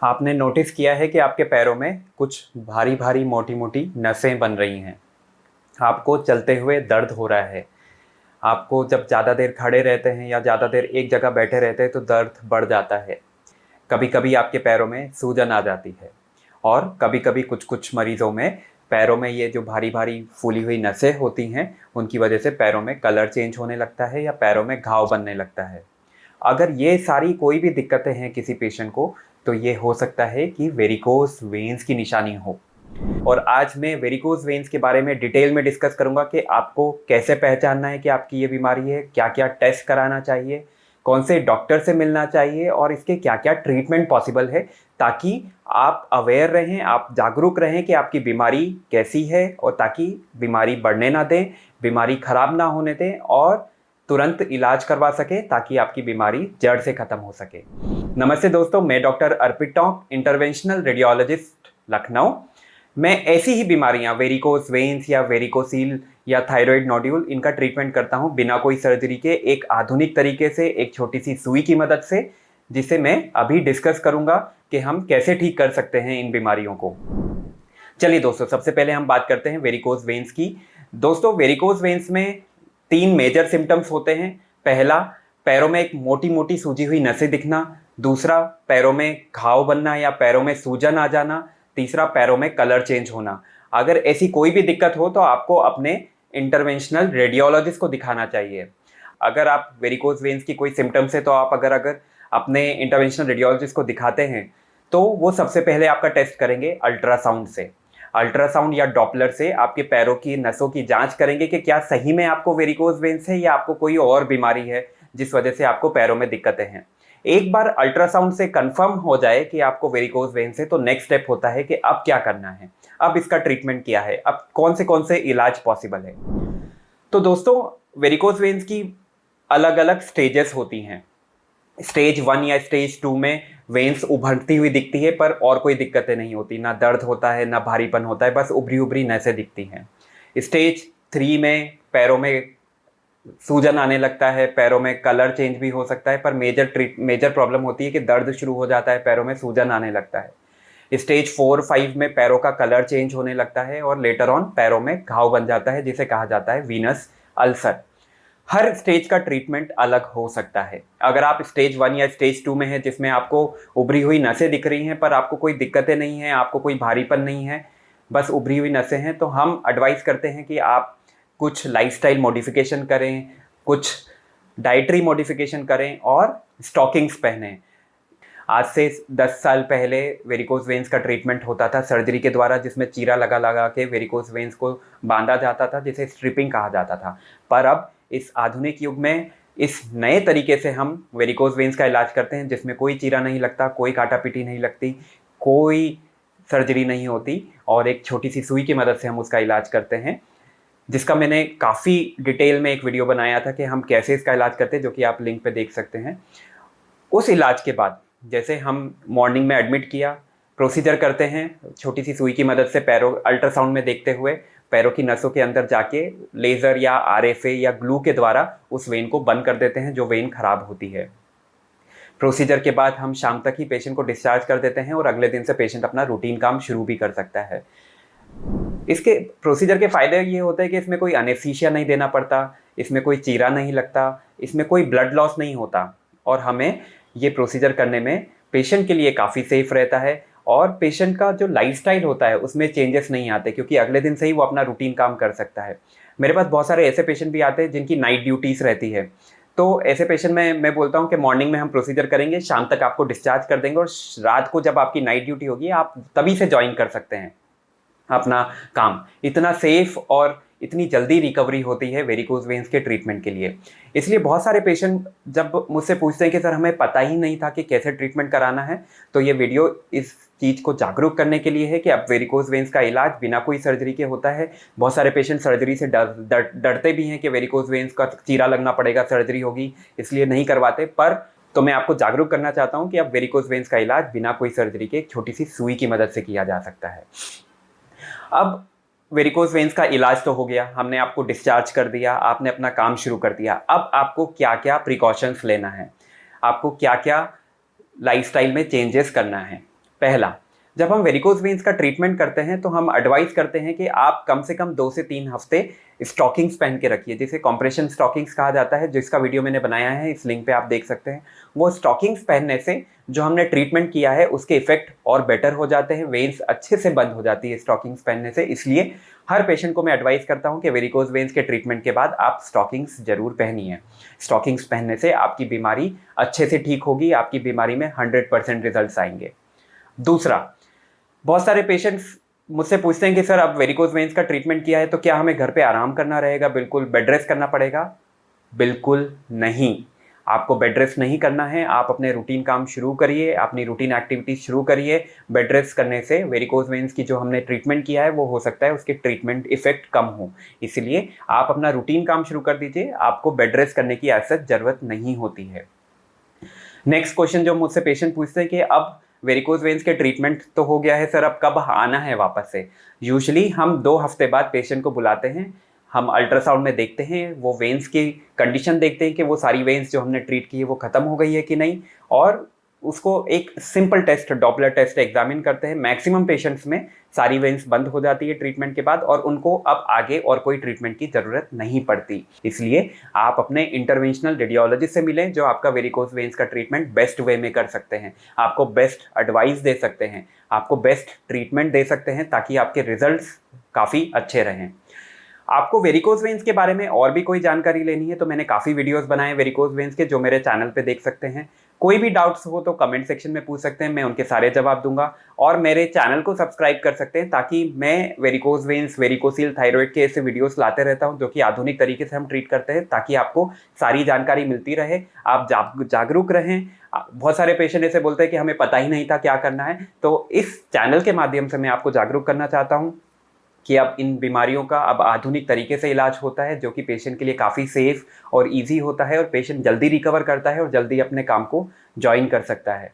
आपने नोटिस किया है कि आपके पैरों में कुछ भारी भारी मोटी मोटी नसें बन रही हैं। आपको चलते हुए दर्द हो रहा है। आपको जब ज़्यादा देर खड़े रहते हैं या ज़्यादा देर एक जगह बैठे रहते हैं तो दर्द बढ़ जाता है। कभी कभी आपके पैरों में सूजन आ जाती है और कभी कभी कुछ कुछ मरीज़ों में पैरों में ये जो भारी भारी फूली हुई नसें होती हैं उनकी वजह से पैरों में कलर चेंज होने लगता है या पैरों में घाव बनने लगता है। अगर ये सारी कोई भी दिक्कतें हैं किसी पेशेंट को तो ये हो सकता है कि वेरिकोस वेन्स की निशानी हो। और आज मैं वेरिकोस वेन्स के बारे में डिटेल में डिस्कस करूंगा कि आपको कैसे पहचानना है कि आपकी ये बीमारी है, क्या क्या टेस्ट कराना चाहिए, कौन से डॉक्टर से मिलना चाहिए और इसके क्या क्या ट्रीटमेंट पॉसिबल है, ताकि आप अवेयर रहें, आप जागरूक रहें कि आपकी बीमारी कैसी है और ताकि बीमारी बढ़ने ना दें, बीमारी खराब ना होने दें और तुरंत इलाज करवा सके ताकि आपकी बीमारी जड़ से ख़त्म हो सके। नमस्ते दोस्तों, मैं डॉक्टर अर्पित टोंक, इंटरवेंशनल रेडियोलॉजिस्ट, लखनऊ। मैं ऐसी ही बीमारियां वेरिकोस वेन्स या वेरिकोसील या थायराइड नोड्यूल, इनका ट्रीटमेंट करता हूं बिना कोई सर्जरी के, एक आधुनिक तरीके से, एक छोटी सी सुई की मदद से, जिसे मैं अभी डिस्कस करूंगा कि हम कैसे ठीक कर सकते हैं इन बीमारियों को। चलिए दोस्तों, सबसे पहले हम बात करते हैं वेरिकोस वेन्स की। दोस्तों, वेरिकोस वेन्स में 3 मेजर सिम्टम्स होते हैं। पहला, पैरों में एक मोटी मोटी सूजी हुई नसें दिखना। दूसरा, पैरों में घाव बनना या पैरों में सूजन आ जाना। तीसरा, पैरों में कलर चेंज होना। अगर ऐसी कोई भी दिक्कत हो तो आपको अपने इंटरवेंशनल रेडियोलॉजिस्ट को दिखाना चाहिए। अगर आप वेरिकोस वेन्स की कोई सिम्टम्स है तो आप अगर अपने इंटरवेंशनल रेडियोलॉजिस्ट को दिखाते हैं तो वो सबसे पहले आपका टेस्ट करेंगे अल्ट्रासाउंड से। अल्ट्रासाउंड या डॉपलर से आपके पैरों की नसों की जांच करेंगे कि क्या सही में आपको वेरिकोस वेन्स है या आपको कोई और बीमारी है जिस वजह से आपको पैरों में दिक्कतें हैं। एक बार अल्ट्रासाउंड से कंफर्म हो जाए कि आपको वेरिकोस वेन्स है तो नेक्स्ट स्टेप होता है कि अब क्या करना है, अब इसका ट्रीटमेंट क्या है, अब कौन से इलाज पॉसिबल है। तो दोस्तों, वेरिकोस वेन्स की अलग अलग स्टेजेस होती हैं। स्टेज 1 या स्टेज 2 में वेन्स उभरती हुई दिखती है पर और कोई दिक्कतें नहीं होती, ना दर्द होता है ना भारीपन होता है, बस उभरी उभरी नसें दिखती हैं। स्टेज 3 में पैरों में सूजन आने लगता है, पैरों में कलर चेंज भी हो सकता है, पर मेजर प्रॉब्लम होती है कि दर्द शुरू हो जाता है, पैरों में सूजन आने लगता है। स्टेज 4-5 में पैरों का कलर चेंज होने लगता है और लेटर ऑन पैरों में घाव बन जाता है जिसे कहा जाता है वीनस अल्सर। हर स्टेज का ट्रीटमेंट अलग हो सकता है। अगर आप स्टेज 1 या स्टेज 2 में हैं जिसमें आपको उभरी हुई नसें दिख रही हैं पर आपको कोई दिक्कतें नहीं हैं, आपको कोई भारीपन नहीं है, बस उभरी हुई नसें हैं, तो हम एडवाइस करते हैं कि आप कुछ लाइफस्टाइल मॉडिफिकेशन करें, कुछ डाइटरी मॉडिफिकेशन करें और स्टॉकिंग्स पहनें। आज से 10 साल पहले वेरिकोस वेन्स का ट्रीटमेंट होता था सर्जरी के द्वारा, जिसमें चीरा लगा लगा के वेरिकोस वेन्स को बांधा जाता था, जिसे स्ट्रिपिंग कहा जाता था। पर अब इस आधुनिक युग में इस नए तरीके से हम वेरिकोस वेन्स का इलाज करते हैं जिसमें कोई चीरा नहीं लगता, कोई काटापीटी नहीं लगती, कोई सर्जरी नहीं होती और एक छोटी सी सुई की मदद से हम उसका इलाज करते हैं, जिसका मैंने काफ़ी डिटेल में एक वीडियो बनाया था कि हम कैसे इसका इलाज करते हैं, जो कि आप लिंक पे देख सकते हैं। उस इलाज के बाद जैसे हम मॉर्निंग में एडमिट किया, प्रोसीजर करते हैं छोटी सी सुई की मदद से, पैरों अल्ट्रासाउंड में देखते हुए पैरों की नसों के अंदर जाके लेज़र या आरएफए या ग्लू के द्वारा उस वेन को बंद कर देते हैं जो वेन खराब होती है। प्रोसीजर के बाद हम शाम तक ही पेशेंट को डिस्चार्ज कर देते हैं और अगले दिन से पेशेंट अपना रूटीन काम शुरू भी कर सकता है। इसके प्रोसीजर के फ़ायदे ये होते हैं कि इसमें कोई एनेस्थीसिया नहीं देना पड़ता, इसमें कोई चीरा नहीं लगता, इसमें कोई ब्लड लॉस नहीं होता और हमें ये प्रोसीजर करने में पेशेंट के लिए काफ़ी सेफ रहता है और पेशेंट का जो लाइफस्टाइल होता है उसमें चेंजेस नहीं आते क्योंकि अगले दिन से ही वो अपना रूटीन काम कर सकता है। मेरे पास बहुत सारे ऐसे पेशेंट भी आते हैं जिनकी नाइट ड्यूटीज़ रहती है, तो ऐसे पेशेंट में मैं बोलता हूँ कि मॉर्निंग में हम प्रोसीजर करेंगे, शाम तक आपको डिस्चार्ज कर देंगे और रात को जब आपकी नाइट ड्यूटी होगी आप तभी से ज्वाइन कर सकते हैं अपना काम। इतना सेफ और इतनी जल्दी रिकवरी होती है वेरिकोस वेन्स के ट्रीटमेंट के लिए। इसलिए बहुत सारे पेशेंट जब मुझसे पूछते हैं कि सर हमें पता ही नहीं था कि कैसे ट्रीटमेंट कराना है, तो ये वीडियो इस चीज़ को जागरूक करने के लिए है कि अब वेरिकोस वेन्स का इलाज बिना कोई सर्जरी के होता है। बहुत सारे पेशेंट सर्जरी से डरते भी हैं कि वेरिकोस वेन्स का चीरा लगना पड़ेगा, सर्जरी होगी, इसलिए नहीं करवाते। पर तो मैं आपको जागरूक करना चाहता हूँ कि अब वेरिकोस वेन्स का इलाज बिना कोई सर्जरी के एक छोटी सी सुई की मदद से किया जा सकता है। अब वेरिकोस वेन्स का इलाज तो हो गया, हमने आपको डिस्चार्ज कर दिया, आपने अपना काम शुरू कर दिया। अब आपको क्या क्या प्रिकॉशंस लेना है, आपको क्या क्या लाइफस्टाइल में चेंजेस करना है। पहला, जब हम वेरिकोज वेन्स का ट्रीटमेंट करते हैं तो हम एडवाइस करते हैं कि आप कम से कम 2 से 3 हफ्ते स्टॉकिंग्स पहन के रखिए, जिसे कॉम्प्रेशन स्टॉकिंग्स कहा जाता है, जिसका वीडियो मैंने बनाया है, इस लिंक पे आप देख सकते हैं। वो स्टॉकिंग्स पहनने से जो हमने ट्रीटमेंट किया है उसके इफेक्ट और बेटर हो जाते हैं, वेन्स अच्छे से बंद हो जाती है स्टॉकिंग्स पहनने से। इसलिए हर पेशेंट को मैं एडवाइस करता हूँ कि वेरिकोज वेन्स के ट्रीटमेंट के बाद आप स्टॉकिंग्स जरूर पहनिए। स्टॉकिंग्स पहनने से आपकी बीमारी अच्छे से ठीक होगी, आपकी बीमारी में 100% रिजल्ट आएंगे। दूसरा, बहुत सारे पेशेंट्स मुझसे पूछते हैं कि सर अब वेरिकोज वेन्स का ट्रीटमेंट किया है तो क्या हमें घर पे आराम करना रहेगा, बिल्कुल बेड रेस्ट करना पड़ेगा? बिल्कुल नहीं, आपको बेड रेस्ट नहीं करना है। आप अपने रूटीन काम शुरू करिए, अपनी रूटीन एक्टिविटीज शुरू करिए। बेड रेस्ट करने से वेरिकोज वेन्स की जो हमने ट्रीटमेंट किया है वो हो सकता है उसके ट्रीटमेंट इफेक्ट कम हो, इसलिए आप अपना रूटीन काम शुरू कर दीजिए। आपको बेड रेस्ट करने की ऐसा जरूरत नहीं होती है। नेक्स्ट क्वेश्चन जो मुझसे पेशेंट पूछते हैं कि अब वेरिकोज वेन्स के ट्रीटमेंट तो हो गया है सर, अब कब आना है वापस से? यूजुअली हम 2 हफ्ते बाद पेशेंट को बुलाते हैं, हम अल्ट्रासाउंड में देखते हैं, वो वेन्स की कंडीशन देखते हैं कि वो सारी वेन्स जो हमने ट्रीट की है वो ख़त्म हो गई है कि नहीं, और उसको एक simple test, doppler test examine करते हैं। मैक्सिमम पेशेंट्स में सारी वेन्स बंद हो जाती है ट्रीटमेंट के बाद और उनको अब आगे और कोई ट्रीटमेंट की ज़रूरत नहीं पड़ती। इसलिए आप अपने इंटरवेंशनल रेडियोलॉजिस्ट से मिलें जो आपका वेरिकोज वेन्स का ट्रीटमेंट बेस्ट वे में कर सकते हैं, आपको बेस्ट एडवाइस दे सकते हैं, आपको बेस्ट ट्रीटमेंट दे सकते हैं, ताकि आपके रिजल्ट्स काफ़ी अच्छे रहें। आपको वेरिकोज वेन्स के बारे में और भी कोई जानकारी लेनी है तो मैंने काफ़ी वीडियोस बनाए वेरिकोज वेन्स के, जो मेरे चैनल पे देख सकते हैं। कोई भी डाउट्स हो तो कमेंट सेक्शन में पूछ सकते हैं, मैं उनके सारे जवाब दूंगा। और मेरे चैनल को सब्सक्राइब कर सकते हैं ताकि मैं वेरिकोज वेन्स, वेरिकोसील थायराइड के ऐसे वीडियोस लाते रहता हूं जो कि आधुनिक तरीके से हम ट्रीट करते हैं, ताकि आपको सारी जानकारी मिलती रहे, आप जागरूक रहें। बहुत सारे पेशेंट ऐसे बोलते हैं कि हमें पता ही नहीं था क्या करना है, तो इस चैनल के माध्यम से मैं आपको जागरूक करना चाहता हूँ कि अब इन बीमारियों का अब आधुनिक तरीके से इलाज होता है, जो कि पेशेंट के लिए काफ़ी सेफ और इजी होता है, और पेशेंट जल्दी रिकवर करता है और जल्दी अपने काम को ज्वाइन कर सकता है।